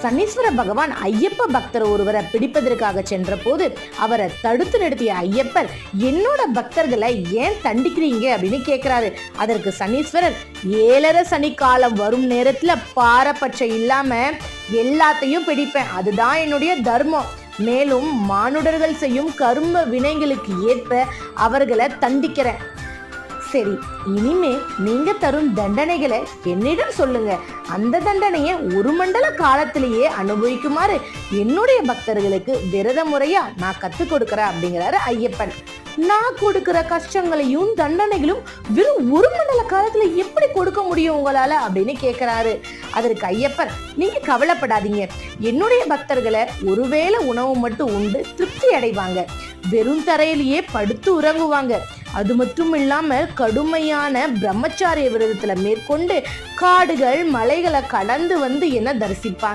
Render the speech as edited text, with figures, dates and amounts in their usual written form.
சனீஸ்வர பகவான் ஐயப்ப பக்தர் ஒருவரை பிடிப்பதற்காக சென்ற போது அவரை தடுத்து நிறுத்திய ஐயப்பர், என்னோட பக்தர்களை ஏன் தண்டிக்கிறீங்க அப்படின்னு கேட்கிறாரு. அதற்கு சனீஸ்வரர், 7.5 சனி காலம் வரும் நேரத்துல பாரபட்சம் இல்லாம எல்லாத்தையும் பிடிப்பேன், அதுதான் என்னுடைய தர்மம். மேலும் மானுடர்கள் செய்யும் கர்ம வினைகளுக்கு ஏற்ப அவர்களை தண்டிக்கிறேன். சரி, இனிமே நீங்க தரும் தண்டனைகளை என்னிடம் சொல்லுங்க. அந்த தண்டனையை 1 மண்டல காலத்திலேயே அனுபவிக்குமாறு என்னுடைய பக்தர்களுக்கு விரத முறையா நான் கத்துக் கொடுக்கிறேன் அப்படிங்கிறாரு ஐயப்பன். நான் கொடுக்கிற கஷ்டங்களையும் தண்டனைகளும் வெறும் 1 மண்டல காலத்துல எப்படி கொடுக்க முடியும் உங்களால அப்படின்னு கேட்கிறாரு. அதற்கு ஐயப்பன், நீங்க கவலைப்படாதீங்க, என்னுடைய பக்தர்களை ஒருவேளை உணவு மட்டும் உண்டு திருப்தி அடைவாங்க, வெறும் தரையிலேயே படுத்து உறங்குவாங்க. அது மட்டும் இல்லாம கடுமையான பிரம்மச்சாரிய விரதத்துல மேற்கொண்டு காடுகள் மலைகளை கடந்து வந்து என்ன தரிசிப்பாங்க.